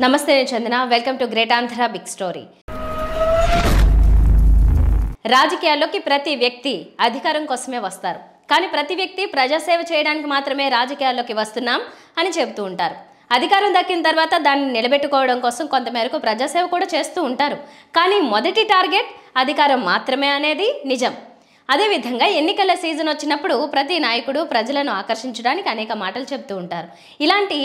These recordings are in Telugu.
నమస్తే నేను Chandana welcome to great Andhra big story. రాజకీయాల్లోకి ప్రతి వ్యక్తి అధికారం కోసమే వస్తారు, కానీ ప్రతి వ్యక్తి ప్రజాసేవ చేయడానికి మాత్రమే రాజకీయాల్లోకి వస్తున్నాం అని చెబుతూ ఉంటారు. అధికారం దక్కిన తర్వాత దాన్ని నిలబెట్టుకోవడం కోసం కొంతమేరకు ప్రజాసేవ కూడా చేస్తూ ఉంటారు. కానీ మొదటి టార్గెట్ అధికారం మాత్రమే అనేది నిజం. అదేవిధంగా ఎన్నికల సీజన్ వచ్చినప్పుడు ప్రతి నాయకుడు ప్రజలను ఆకర్షించడానికి అనేక మాటలు చెప్తూ ఉంటారు. ఇలాంటి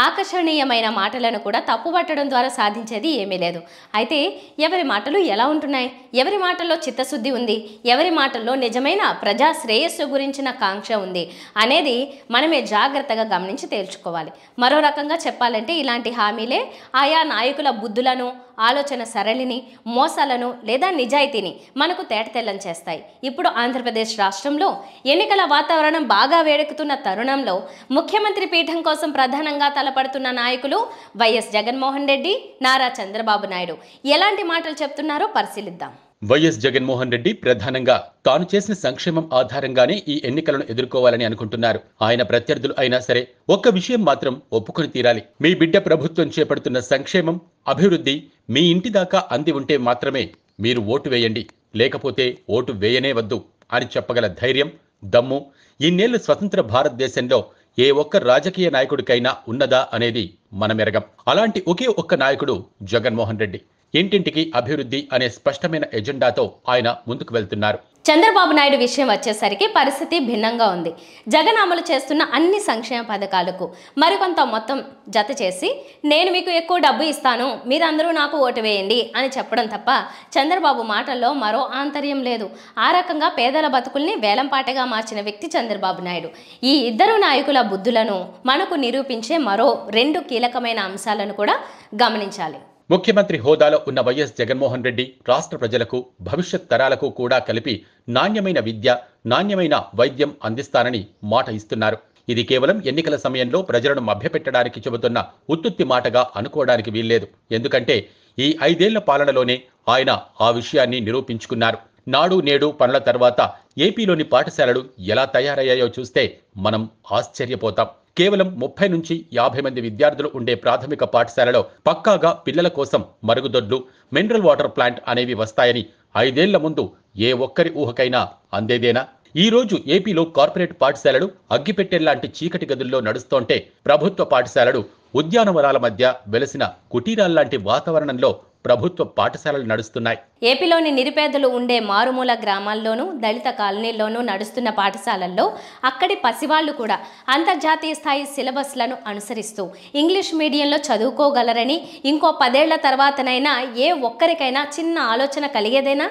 ఆకర్షణీయమైన మాటలను కూడా తప్పుపట్టడం ద్వారా సాధించేది ఏమీ లేదు. అయితే ఎవరి మాటలు ఎలా ఉంటున్నాయి, ఎవరి మాటల్లో చిత్తశుద్ధి ఉంది, ఎవరి మాటల్లో నిజమైన ప్రజా శ్రేయస్సు గురించిన కాంక్ష ఉంది అనేది మనమే జాగ్రత్తగా గమనించి తేల్చుకోవాలి. మరో రకంగా చెప్పాలంటే ఇలాంటి హామీలే ఆయా నాయకుల బుద్ధులను, ఆలోచన సరళిని, మోసాలను లేదా నిజాయితీని మనకు తేటతెల్లం చేస్తాయి. ఇప్పుడు ఆంధ్రప్రదేశ్ రాష్ట్రంలో ఎన్నికల వాతావరణం బాగా వేడెక్కుతున్న తరుణంలో ముఖ్యమంత్రి పీఠం కోసం ప్రధానంగా తలపడుతున్న నాయకులు వైఎస్ జగన్మోహన్ రెడ్డి, నారా చంద్రబాబు నాయుడు ఎలాంటి మాటలు చెప్తున్నారో పరిశీలిద్దాం. వైఎస్ జగన్మోహన్ రెడ్డి ప్రధానంగా తాను చేసిన సంక్షేమం ఆధారంగానే ఈ ఎన్నికలను ఎదుర్కోవాలని అనుకుంటున్నారు. ఆయన ప్రత్యర్థులు అయినా సరే ఒక్క విషయం మాత్రం ఒప్పుకొని తీరాలి. మీ బిడ్డ ప్రభుత్వం చేపడుతున్న సంక్షేమం, అభివృద్ధి మీ ఇంటి దాకా అంది ఉంటే మాత్రమే మీరు ఓటు వేయండి, లేకపోతే ఓటు వేయనే వద్దు అని చెప్పగల ధైర్యం, దమ్ము ఇన్నేళ్లు స్వతంత్ర భారతదేశంలో ఏ ఒక్క రాజకీయ నాయకుడికైనా ఉన్నదా అనేది మనమెరగం. అలాంటి ఒకే ఒక్క నాయకుడు జగన్మోహన్ రెడ్డి. ఇంటింటికి అభివృద్ధి అనే స్పష్టమైన ఎజెండాతో ఆయన ముందుకు వెళ్తున్నారు. చంద్రబాబు నాయుడు విషయం వచ్చేసరికి పరిస్థితి భిన్నంగా ఉంది. జగన్ అమలు చేస్తున్న అన్ని సంక్షేమ పథకాలకు మరికొంత మొత్తం జత చేసి నేను మీకు ఎక్కువ డబ్బు ఇస్తాను, మీరందరూ నాకు ఓటు వేయండి అని చెప్పడం తప్ప చంద్రబాబు మాటల్లో మరో ఆంతర్యం లేదు. ఆ రకంగా పేదల బతుకుల్ని వేలంపాటగా మార్చిన వ్యక్తి చంద్రబాబు నాయుడు. ఈ ఇద్దరు నాయకుల బుద్ధులను మనకు నిరూపించే మరో రెండు కీలకమైన అంశాలను కూడా గమనించాలి. ముఖ్యమంత్రి హోదాలో ఉన్న వైఎస్ జగన్మోహన్ రెడ్డి రాష్ట్ర ప్రజలకు, భవిష్యత్ తరాలకు కూడా కలిపి నాణ్యమైన విద్య, నాణ్యమైన వైద్యం అందిస్తానని మాట ఇస్తున్నారు. ఇది కేవలం ఎన్నికల సమయంలో ప్రజలను మభ్యపెట్టడానికి చెబుతున్న ఉత్తుత్తి మాటగా అనుకోవడానికి వీల్లేదు. ఎందుకంటే ఈ 5 ఏళ్ల పాలనలోనే ఆయన ఆ విషయాన్ని నిరూపించుకున్నారు. నాడు నేడు పనుల తర్వాత ఏపీలోని పాఠశాలలు ఎలా తయారయ్యాయో చూస్తే మనం ఆశ్చర్యపోతాం. కేవలం 30 నుంచి 50 మంది విద్యార్థులు ఉండే ప్రాథమిక పాఠశాలలో పక్కాగా పిల్లల కోసం మరుగుదొడ్లు, మినరల్ వాటర్ ప్లాంట్ అనేవి వస్తాయని 5 ఏళ్ల ముందు ఏ ఒక్కరి ఊహకైనా అందేదేనా? ఈ రోజు ఏపీలో కార్పొరేట్ పాఠశాలలు అగ్గిపెట్టెల్లాంటి చీకటి గదుల్లో నడుస్తోంటే ప్రభుత్వ పాఠశాలలు ఉద్యానవనాల మధ్య వెలసిన కుటీరాల్లాంటి వాతావరణంలో ప్రభుత్వ పాఠశాలలు నడుస్తున్నాయి. ఏపీలోని నిరుపేదలు ఉండే మారుమూల గ్రామాల్లోనూ, దళిత కాలనీల్లోనూ నడుస్తున్న పాఠశాలల్లో అక్కడి పసివాళ్లు కూడా అంతర్జాతీయ స్థాయి సిలబస్లను అనుసరిస్తూ ఇంగ్లీష్ మీడియంలో చదువుకోగలరని ఇంకో 10 ఏళ్ల తర్వాతనైనా ఏ ఒక్కరికైనా చిన్న ఆలోచన కలిగేదేనా?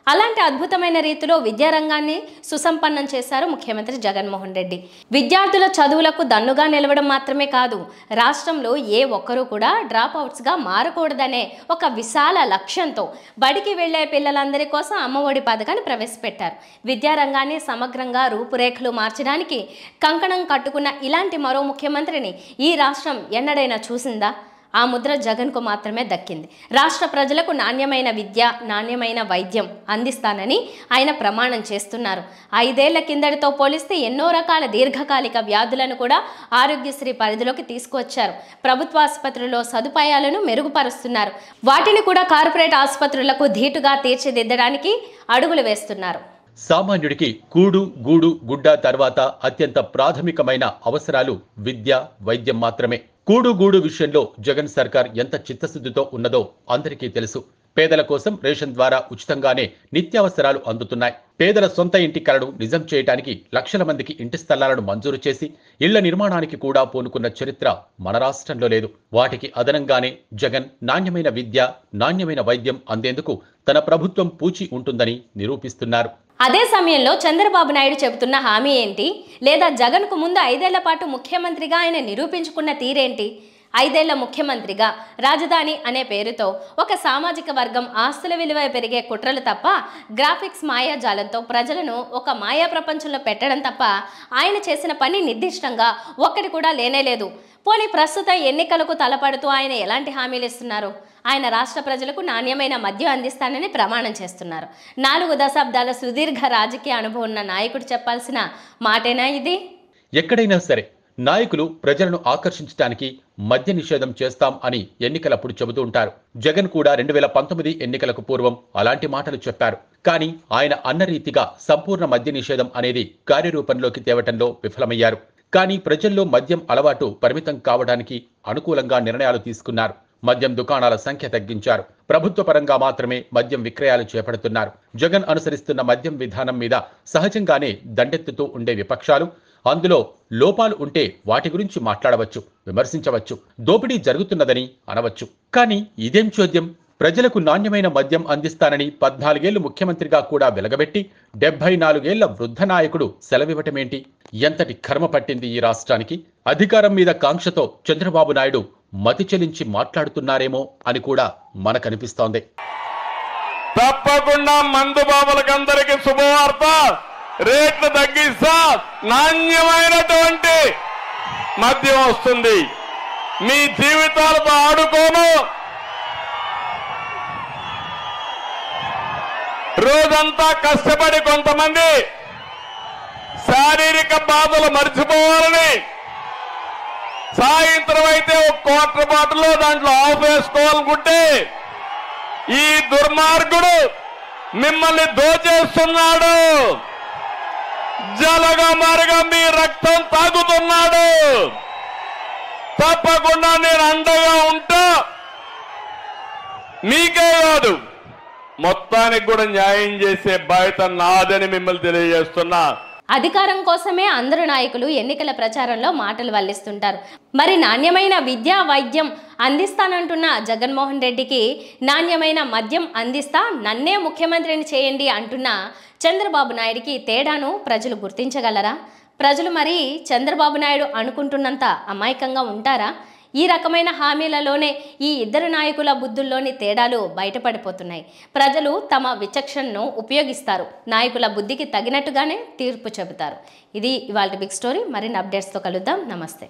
అలాంటి అద్భుతమైన రీతిలో విద్యారంగాన్ని సుసంపన్నం చేశారు ముఖ్యమంత్రి జగన్మోహన్ రెడ్డి. విద్యార్థుల చదువులకు దన్నుగా నిలవడం మాత్రమే కాదు, రాష్ట్రంలో ఏ ఒక్కరూ కూడా డ్రాప్ అవుట్స్గా మారకూడదనే ఒక విశాల లక్ష్యంతో బడికి వెళ్లే పిల్లలందరి కోసం అమ్మఒడి పథకాన్ని ప్రవేశపెట్టారు. విద్యారంగాన్ని సమగ్రంగా రూపురేఖలు మార్చడానికి కంకణం కట్టుకున్న ఇలాంటి మరో ముఖ్యమంత్రిని ఈ రాష్ట్రం ఎన్నడైనా చూసిందా? ఆ ముద్ర జగన్కు మాత్రమే దక్కింది. రాష్ట్ర ప్రజలకు నాణ్యమైన విద్య, నాణ్యమైన వైద్యం అందిస్తానని ఆయన ప్రమాణం చేస్తున్నారు. 5 ఏళ్ల కిందటితో పోలిస్తే ఎన్నో రకాల దీర్ఘకాలిక వ్యాధులను కూడా ఆరోగ్యశ్రీ పరిధిలోకి తీసుకువచ్చారు. ప్రభుత్వ ఆసుపత్రుల్లో సదుపాయాలను మెరుగుపరుస్తున్నారు. వాటిని కూడా కార్పొరేట్ ఆసుపత్రులకు ధీటుగా తీర్చిదిద్దడానికి అడుగులు వేస్తున్నారు. సామాన్యుడికి కూడు, గూడు, గుడ్డ తర్వాత అత్యంత ప్రాథమికమైన అవసరాలు విద్య, వైద్యం మాత్రమే. కూడు గూడు విషయంలో జగన్ సర్కార్ ఎంత చిత్తశుద్ధితో ఉన్నదో అందరికీ తెలుసు. పేదల కోసం రేషన్ ద్వారా ఉచితంగానే నిత్యావసరాలు అందుతున్నాయి. పేదల సొంత ఇంటి కలను నిజం చేయడానికి లక్షల మందికి ఇంటి స్థలాలను మంజూరు చేసి ఇళ్ల నిర్మాణానికి కూడా పూనుకున్న చరిత్ర మన రాష్ట్రంలో లేదు. వాటికి అదనంగానే జగన్ నాణ్యమైన విద్య, నాణ్యమైన వైద్యం అందేందుకు తన ప్రభుత్వం పూచి ఉంటుందని నిరూపిస్తున్నారు. అదే సమయంలో చంద్రబాబు నాయుడు చెబుతున్న హామీ ఏంటి? లేదా జగన్కు ముందు 5 ఏళ్ల పాటు ముఖ్యమంత్రిగా ఆయన నిరూపించుకున్న తీరేంటి? 5 ఏళ్ల ముఖ్యమంత్రిగా రాజధాని అనే పేరుతో ఒక సామాజిక వర్గం ఆస్తుల విలువ పెరిగే కుట్రలు తప్ప, గ్రాఫిక్స్ మాయాజాలంతో ప్రజలను ఒక మాయా ప్రపంచంలో పెట్టడం తప్ప ఆయన చేసిన పని నిర్దిష్టంగా ఒక్కటి కూడా లేనేలేదు. పోనీ ప్రస్తుత ఎన్నికలకు తలపడుతూ ఆయన ఎలాంటి హామీలు ఇస్తున్నారు? ఆయన రాష్ట్ర ప్రజలకు నాణ్యమైన మద్యం అందిస్తానని ప్రమాణం చేస్తున్నారు. 4 దశాబ్దాల సుదీర్ఘ రాజకీయ అనుభవం ఉన్న నాయకుడు చెప్పాల్సిన మాటేనా ఇది? ఎక్కడైనా సరే నాయకులు ప్రజలను ఆకర్షించడానికి మద్య నిషేధం చేస్తాం అని ఎన్నికలప్పుడు చెబుతూ ఉంటారు. జగన్ కూడా 2019 ఎన్నికలకు పూర్వం అలాంటి మాటలు చెప్పారు. కానీ ఆయన అన్న రీతిగా సంపూర్ణ మద్య నిషేధం అనేది కార్యరూపంలోకి తేవటంలో విఫలమయ్యారు. కానీ ప్రజల్లో మద్యం అలవాటు పరిమితం కావడానికి అనుకూలంగా నిర్ణయాలు తీసుకున్నారు. మద్యం దుకాణాల సంఖ్య తగ్గించారు. ప్రభుత్వ పరంగా మాత్రమే మద్యం విక్రయాలు చేపడుతున్నారు. జగన్ అనుసరిస్తున్న మద్యం విధానం మీద సహజంగానే దండెత్తుతూ ఉండే విపక్షాలు అందులో లోపాలు ఉంటే వాటి గురించి మాట్లాడవచ్చు, విమర్శించవచ్చు, దోపిడీ జరుగుతున్నదని అనవచ్చు. కానీ ఇదేం చోద్యం? ప్రజలకు నాణ్యమైన మద్యం అందిస్తానని 14 ఏళ్లు ముఖ్యమంత్రిగా కూడా వెలగబెట్టి 74 ఏళ్ల వృద్ధ నాయకుడు సెలవివ్వటమేంటి? ఎంతటి కర్మ పట్టింది ఈ రాష్ట్రానికి? అధికారం మీద కాంక్షతో చంద్రబాబు నాయుడు మతి చెలించి మాట్లాడుతున్నారేమో అని కూడా మనకనిపిస్తోంది. తప్పకుండా మందు బాబులకందరికీ శుభవార్త. రేట్లు తగ్గిస్తా, నాణ్యమైనటువంటి మద్యం వస్తుంది. మీ జీవితాలతో ఆడుకోను. రోజంతా కష్టపడి కొంతమంది శారీరక బాధలు మర్చిపోవాలని సాయంత్రం అయితే ఒక క్వార్టర్ బాటిల్లో దాంట్లో ఆఫ్ వేసుకోవాలనుకుంటే ఈ దుర్మార్గుడు మిమ్మల్ని దోచేస్తున్నాడు. జలగమారుగా మీ రక్తం తాగుతున్నాడు. తప్పకుండా నేను అండగా ఉంటా. మీకే కాదు, మొత్తానికి కూడా న్యాయం చేసే బాధ్యత నాదని మిమ్మల్ని తెలియజేస్తున్నా. అధికారం కోసమే అందరు నాయకులు ఎన్నికల ప్రచారంలో మాటలు వల్లిస్తుంటారు. మరి నాణ్యమైన విద్యా వైద్యం అందిస్తానంటున్న జగన్మోహన్ రెడ్డికి నాణ్యమైన మద్యం అందిస్తా, నన్నే ముఖ్యమంత్రిని చేయండి అంటున్న చంద్రబాబు నాయుడికి తేడాను ప్రజలు గుర్తించగలరా? ప్రజలు మరి చంద్రబాబు నాయుడు అనుకుంటున్నంత అమాయకంగా ఉంటారా? ఈ రకమైన హామీలలోనే ఈ ఇద్దరు నాయకుల బుద్ధుల్లోని తేడాలు బయటపడిపోతున్నాయి. ప్రజలు తమ విచక్షణను ఉపయోగిస్తారు, నాయకుల బుద్ధికి తగినట్టుగానే తీర్పు చెబుతారు. ఇది ఇవాళ బిగ్ స్టోరీ. మరిన్ని అప్డేట్స్తో కలుద్దాం. నమస్తే.